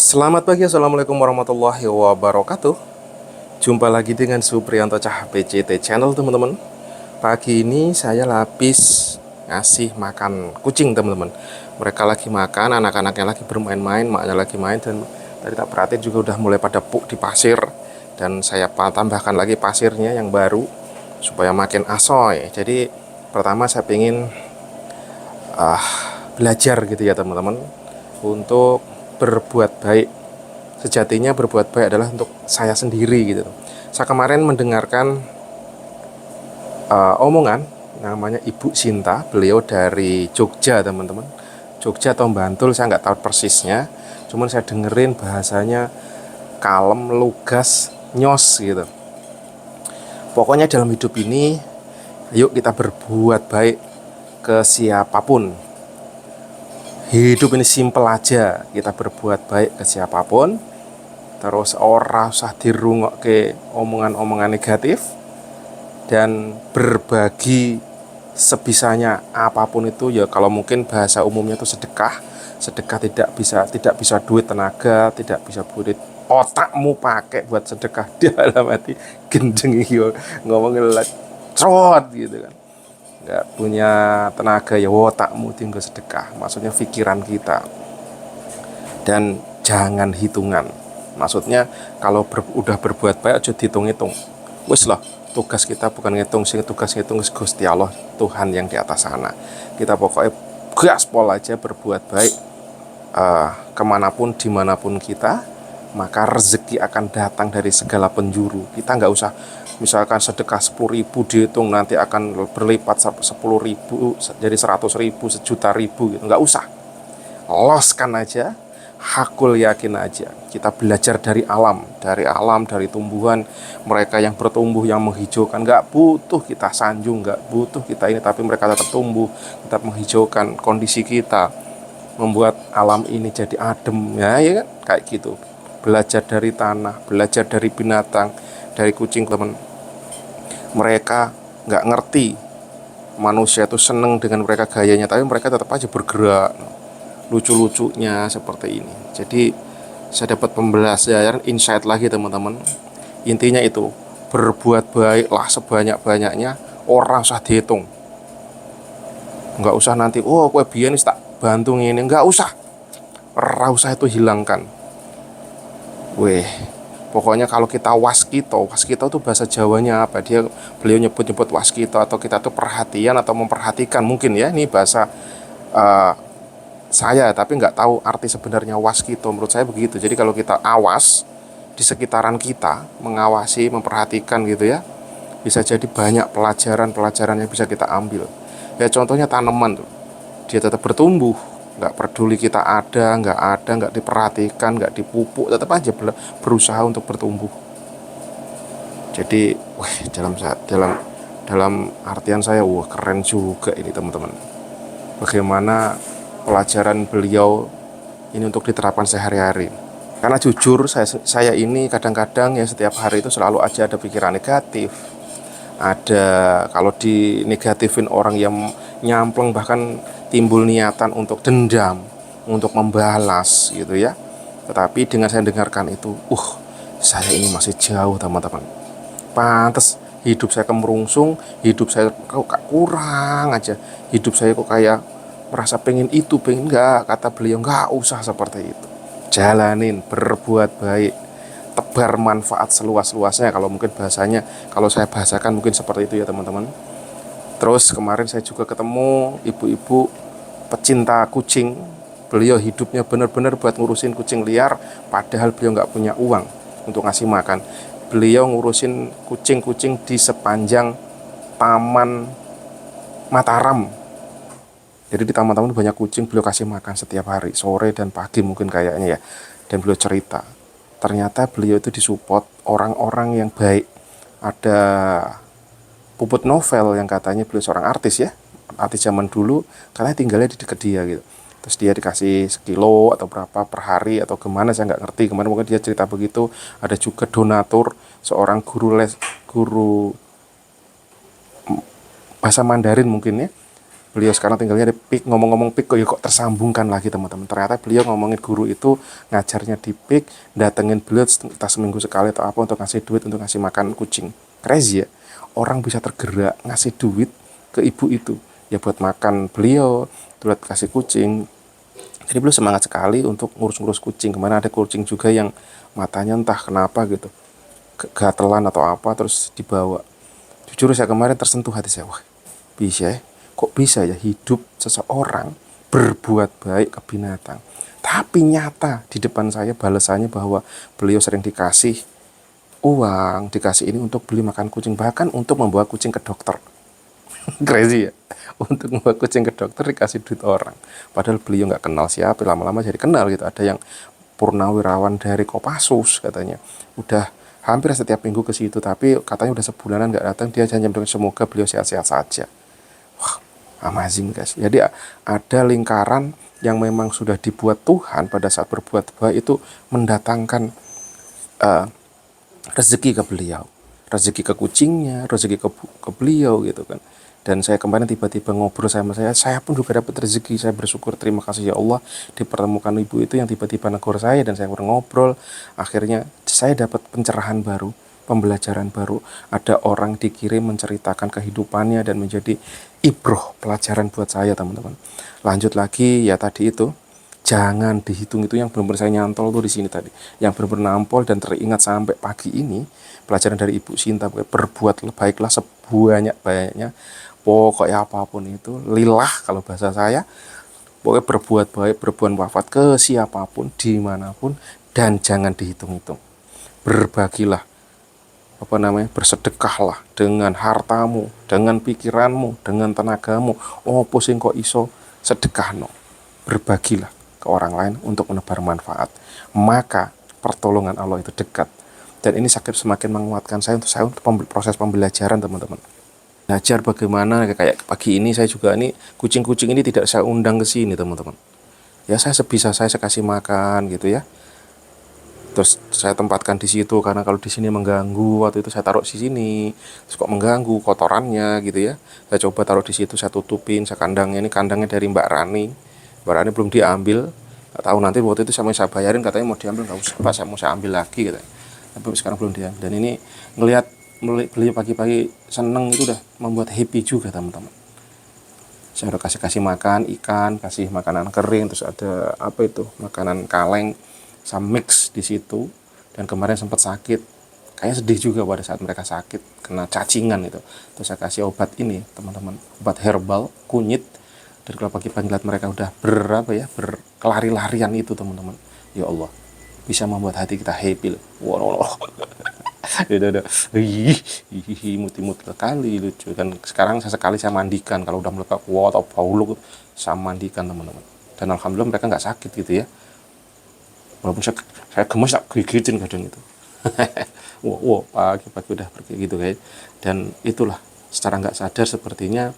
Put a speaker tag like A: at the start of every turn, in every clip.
A: Selamat pagi, Assalamualaikum warahmatullahi wabarakatuh. Jumpa lagi dengan Supriyanto Cah PCT Channel, teman-teman. Pagi ini saya habis ngasih makan kucing, teman-teman. Mereka lagi makan, anak-anaknya lagi bermain-main, maknya lagi main. Dan tadi tak perhatiin juga udah mulai pada puk di pasir. Dan saya tambahkan lagi pasirnya yang baru supaya makin asoy. Jadi pertama saya pengen belajar gitu ya, teman-teman, untuk berbuat baik. Sejatinya berbuat baik adalah untuk saya sendiri gitu. Saya kemarin mendengarkan omongan namanya Ibu Sinta, beliau dari Jogja, teman-teman. Jogja atau Bantul, saya nggak tahu persisnya. Cuman saya dengerin bahasanya kalem, lugas, nyos gitu. Pokoknya dalam hidup ini, yuk kita berbuat baik ke siapapun. Hidup ini simpel aja, kita berbuat baik ke siapapun. Terus ora usah dirungok ke omongan-omongan negatif, dan berbagi sebisanya apapun itu ya. Kalau mungkin bahasa umumnya itu sedekah. Sedekah tidak bisa duit tenaga, tidak bisa duit otakmu pakai buat sedekah. Dalam hati gendeng yo ngomongin cerot gitu kan. Nggak punya tenaga ya otakmu tinggal sedekah, maksudnya pikiran kita. Dan jangan hitungan, maksudnya kalau udah berbuat baik aja dihitung-hitung. Wes lah, tugas kita bukan ngitung, sing tugas ngitung Gusti Allah, Tuhan yang di atas sana. Kita pokoknya gaspol aja berbuat baik, kemanapun dimanapun kita, maka rezeki akan datang dari segala penjuru. Kita nggak usah misalkan sedekah 10.000 dihitung nanti akan berlipat 10.000 jadi 100.000, sejuta ribu gitu, nggak usah. Loskan aja, hakul yakin aja. Kita belajar dari alam, dari tumbuhan, mereka yang bertumbuh, yang menghijaukan. Nggak butuh kita sanjung, nggak butuh kita ini, tapi mereka tetap tumbuh, tetap menghijaukan kondisi kita, membuat alam ini jadi adem, ya kan, kayak gitu. Belajar dari tanah, belajar dari binatang, dari kucing, teman. Mereka nggak ngerti manusia itu seneng dengan mereka gayanya, tapi mereka tetap aja bergerak lucu-lucunya seperti ini. Jadi saya dapat pembelajaran, insight lagi, teman-teman. Intinya itu, berbuat baiklah sebanyak-banyaknya, orang usah dihitung. Nggak usah nanti, oh kue biyen tak bantu ini, nggak usah. Ora usah itu hilangkan. Weh, pokoknya kalau kita waskito itu bahasa Jawanya apa? Beliau nyebut-nyebut waskito, atau kita tuh perhatian atau memperhatikan, mungkin ya, ini bahasa saya, tapi nggak tahu arti sebenarnya waskito. Menurut saya begitu. Jadi kalau kita awas di sekitaran kita, mengawasi, memperhatikan gitu ya, bisa jadi banyak pelajaran-pelajaran yang bisa kita ambil. Ya contohnya tanaman tuh, dia tetap bertumbuh, nggak peduli kita ada, nggak diperhatikan, nggak dipupuk, tetap aja berusaha untuk bertumbuh. Jadi, wah, dalam dalam artian saya, wah keren juga ini, teman-teman. Bagaimana pelajaran beliau ini untuk diterapkan sehari-hari. Karena jujur, saya ini kadang-kadang ya, setiap hari itu selalu aja ada pikiran negatif. Ada, kalau di negatifin orang yang nyampleng, bahkan timbul niatan untuk dendam, untuk membalas gitu ya. Tetapi dengan saya dengarkan itu, saya ini masih jauh, teman-teman. Pantes hidup saya kemerungsung, hidup saya kok kurang aja, hidup saya kok kayak merasa pengen itu, pengen enggak. Kata beliau, enggak usah seperti itu, jalanin, berbuat baik, tebar manfaat seluas-luasnya. Kalau mungkin bahasanya, kalau saya bahasakan mungkin seperti itu ya, teman-teman. Terus kemarin saya juga ketemu ibu-ibu pecinta kucing. Beliau hidupnya benar-benar buat ngurusin kucing liar, padahal beliau nggak punya uang untuk ngasih makan. Beliau ngurusin kucing-kucing di sepanjang Taman Mataram. Jadi di taman-taman banyak kucing, beliau kasih makan setiap hari, sore dan pagi mungkin kayaknya ya. Dan beliau cerita, ternyata beliau itu disupport orang-orang yang baik. Ada Puput Novel yang katanya beliau seorang artis ya, artis zaman dulu, katanya tinggalnya di dekat dia gitu. Terus dia dikasih sekilo atau berapa per hari atau gimana, saya nggak ngerti. Kemarin mungkin dia cerita begitu. Ada juga donatur, seorang guru bahasa Mandarin mungkin ya. beliau sekarang tinggalnya di PIK. Ngomong-ngomong PIK kok tersambungkan lagi teman-teman. Ternyata beliau ngomongin guru itu ngajarnya di PIK, datengin beliau entah seminggu sekali atau apa untuk ngasih duit untuk ngasih makan kucing. Crazy ya, orang bisa tergerak ngasih duit ke ibu itu ya buat makan beliau, buat kasih kucing. Jadi beliau semangat sekali untuk ngurus-ngurus kucing. Kemana ada kucing juga yang matanya entah kenapa gitu, gatelan atau apa, terus dibawa. Jujur saya kemarin tersentuh hati saya. Wah, bisa ya? Kok bisa ya hidup seseorang berbuat baik ke binatang, tapi nyata di depan saya balasannya bahwa beliau sering dikasih uang, dikasih ini untuk beli makan kucing, bahkan untuk membawa kucing ke dokter. Crazy ya, untuk membawa kucing ke dokter dikasih duit orang, padahal beliau nggak kenal siapa. Lama-lama jadi kenal gitu. Ada yang purnawirawan dari Kopassus katanya, udah hampir setiap minggu ke situ, tapi katanya udah sebulanan nggak datang. Dia janji semoga beliau sehat-sehat saja. Wah, amazing guys. Jadi ada lingkaran yang memang sudah dibuat Tuhan pada saat berbuat baik itu mendatangkan uh, rezeki ke beliau, rezeki ke kucingnya, rezeki ke beliau gitu kan. Dan saya kemarin tiba-tiba ngobrol sama saya pun juga dapat rezeki. Saya bersyukur, terima kasih ya Allah dipertemukan ibu itu yang tiba-tiba negur saya, dan saya ngobrol. Akhirnya saya dapat pencerahan baru, pembelajaran baru. Ada orang dikirim menceritakan kehidupannya dan menjadi ibroh, pelajaran buat saya teman-teman. Lanjut lagi ya tadi itu, jangan dihitung. Itu yang benar-benar saya nyantol tuh di sini tadi, yang benar-benar nampol dan teringat sampai pagi ini. Pelajaran dari Ibu Sinta, berbuat baiklah sebanyak-banyaknya. Pokoknya apapun itu, lillah kalau bahasa saya. Pokoknya berbuat baik, berbuat wafat ke siapapun, dimanapun, dan jangan dihitung-hitung. Berbagilah, bersedekahlah dengan hartamu, dengan pikiranmu, dengan tenagamu. Opo sing kok iso sedekahno. Berbagilah ke orang lain untuk menebar manfaat. Maka pertolongan Allah itu dekat. Dan ini semakin menguatkan saya untuk proses pembelajaran teman-teman. Belajar bagaimana, kayak pagi ini saya juga ini kucing-kucing ini tidak saya undang ke sini teman-teman. Ya saya sebisa saya kasih makan gitu ya. Terus saya tempatkan di situ karena kalau di sini mengganggu. Waktu itu saya taruh di sini, terus kok mengganggu kotorannya gitu ya. Saya coba taruh di situ, saya tutupin, saya kandangnya. Ini kandangnya dari Mbak Rani. Mbak Rani belum diambil. Nggak tahu nanti waktu itu saya bayarin, katanya mau diambil, nggak usah Pak, saya ambil lagi gitu. Tapi sekarang belum diambil. Dan ini ngelihat beliau pagi-pagi seneng itu udah membuat happy juga teman-teman. Saya udah kasih makan ikan, kasih makanan kering, terus ada apa itu makanan kaleng sama mix di situ. Dan kemarin sempat sakit, kayaknya sedih juga pada saat mereka sakit kena cacingan itu. Terus saya kasih obat ini teman-teman, obat herbal kunyit. Dan kalau pagi-pagi lihat mereka udah berkelari-larian itu teman-teman, ya Allah, bisa membuat hati kita happy. Wow. Udah imut-imut sekali, lucu kan. Sekarang sesekali saya mandikan kalau udah melekat atau bau lu, saya mandikan teman-teman. Dan alhamdulillah mereka nggak sakit gitu ya. Walaupun saya gemes, tak gigitin kadang itu. wow, pagi-pagi udah pergi gitu guys. Dan itulah secara nggak sadar sepertinya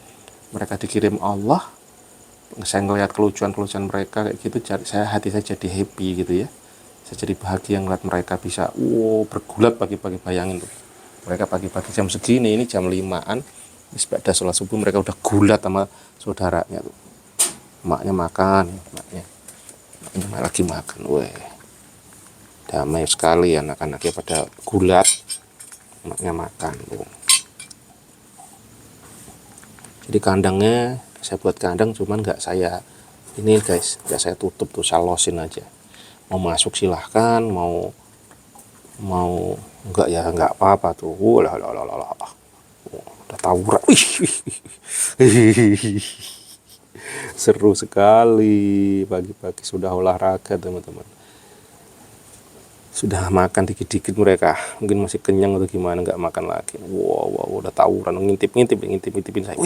A: mereka dikirim Allah. Saya ngelihat kelucuan mereka kayak gitu, hati saya jadi happy gitu ya. Saya jadi bahagia ngeliat mereka bisa bergulat pagi-pagi. Bayangin tuh, mereka pagi-pagi jam segini, ini jam 5-an, ada sholat subuh, mereka udah gulat sama saudaranya tuh. Maknya makan, maknya lagi makan. Weh, damai sekali anak-anaknya pada gulat, maknya makan tuh. Jadi kandangnya saya buat kandang, cuman nggak saya ini guys, nggak saya tutup tuh, saya losin aja. Mau masuk silahkan, mau enggak ya enggak apa-apa tuh. Udah tawuran. Seru sekali pagi-pagi sudah olahraga teman-teman. Sudah makan dikit-dikit mereka, mungkin masih kenyang atau gimana, enggak makan lagi. Wow, udah tawuran, ngintipin saya.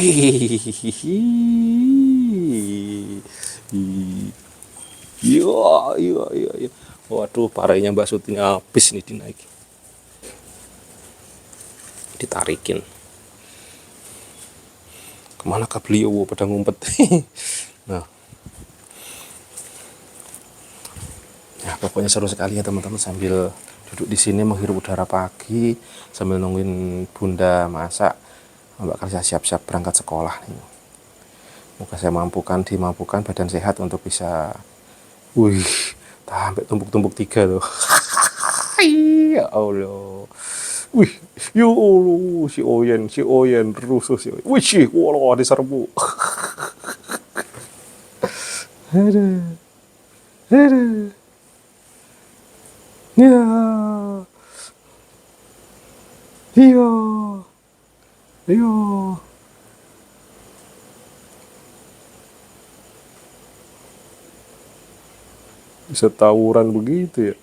A: Iya. Waduh, parahnya Mbak Suti habis nih dinaikin. Ditarikin. Kemana kah beliau pada ngumpet. Nah. Ya, pokoknya seru sekali ya teman-teman, sambil duduk di sini menghirup udara pagi sambil nungguin Bunda masak. Mbak kerja siap-siap berangkat sekolah nih. Semoga saya dimampukan badan sehat untuk bisa, wih, sampai tumpuk-tumpuk 3 loh. Ya Allah. Wih, ya Allah, si Oyen, rusuh si Oyen. Wih, wala, diserbu. Aduh, aduh, ya, iya, iya. Bisa tawuran begitu ya.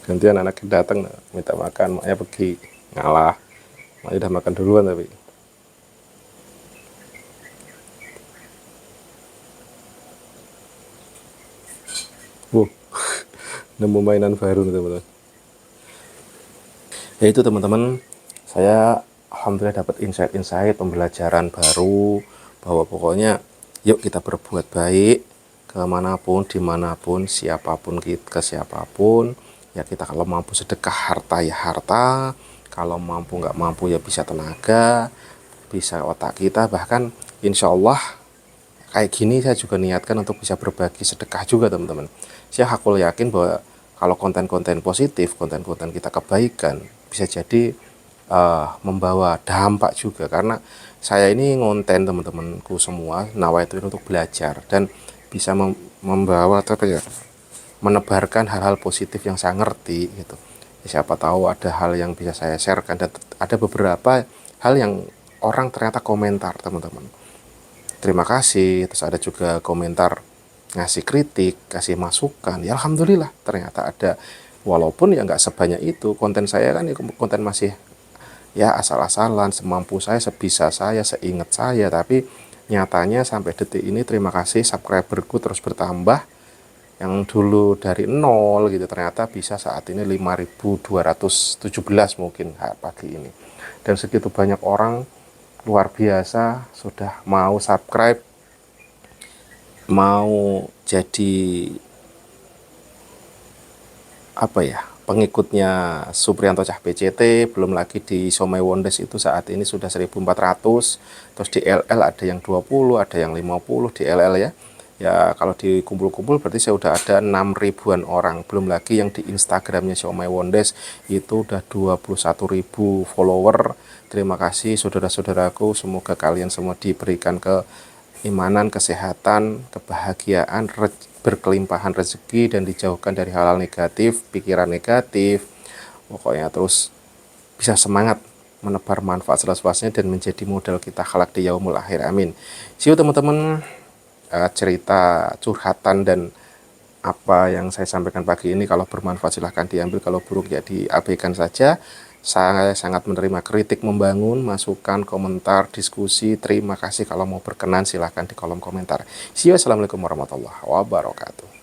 A: Gantian anaknya datang minta makan, maknya pergi ngalah. Maknya udah makan duluan tapi. Wow, nemu mainan baru nih teman-teman. Ya itu teman-teman, saya alhamdulillah dapat insight-insight pembelajaran baru bahwa pokoknya yuk kita berbuat baik kemanapun, dimanapun, siapapun, ke siapapun. Ya kita kalau mampu sedekah harta ya harta, kalau mampu nggak mampu ya bisa tenaga, bisa otak kita, bahkan insya Allah kayak gini saya juga niatkan untuk bisa berbagi sedekah juga teman-teman. Saya hakul yakin bahwa kalau konten-konten positif, konten-konten kita kebaikan bisa jadi membawa dampak juga, karena saya ini ngonten teman-temanku semua nawa itu untuk belajar dan bisa membawa apa ya, menebarkan hal-hal positif yang saya ngerti gitu. Ya, siapa tahu ada hal yang bisa saya sharekan dan ada beberapa hal yang orang ternyata komentar teman-teman. Terima kasih, terus ada juga komentar ngasih kritik, kasih masukan. Ya alhamdulillah ternyata ada, walaupun ya nggak sebanyak itu. Konten saya kan ya konten masih ya asal-asalan, semampu saya, sebisa saya, seingat saya, tapi nyatanya sampai detik ini terima kasih subscriberku terus bertambah, yang dulu dari nol gitu ternyata bisa saat ini 5.217 mungkin pagi ini, dan segitu banyak orang luar biasa sudah mau subscribe, mau jadi apa ya, pengikutnya Supriyanto Cah PCT. Belum lagi di Somai Wondes itu saat ini sudah 1.400, terus di LL ada yang 20, ada yang 50 di LL ya. Ya kalau dikumpul-kumpul berarti saya udah ada 6 ribuan orang. Belum lagi yang di Instagramnya Somai Wondes itu udah 21.000 follower. Terima kasih saudara-saudaraku, semoga kalian semua diberikan keimanan, kesehatan, kebahagiaan, berkelimpahan rezeki, dan dijauhkan dari hal-hal negatif, pikiran negatif. Pokoknya terus bisa semangat menebar manfaat seluas-luasnya dan menjadi modal kita kelak di yaumul akhir. Amin. See you teman-teman. Cerita curhatan dan apa yang saya sampaikan pagi ini kalau bermanfaat silahkan diambil, kalau buruk ya diabaikan saja. Saya sangat menerima kritik membangun, masukan, komentar, diskusi. Terima kasih, kalau mau berkenan silahkan di kolom komentar. See you, assalamualaikum warahmatullahi wabarakatuh.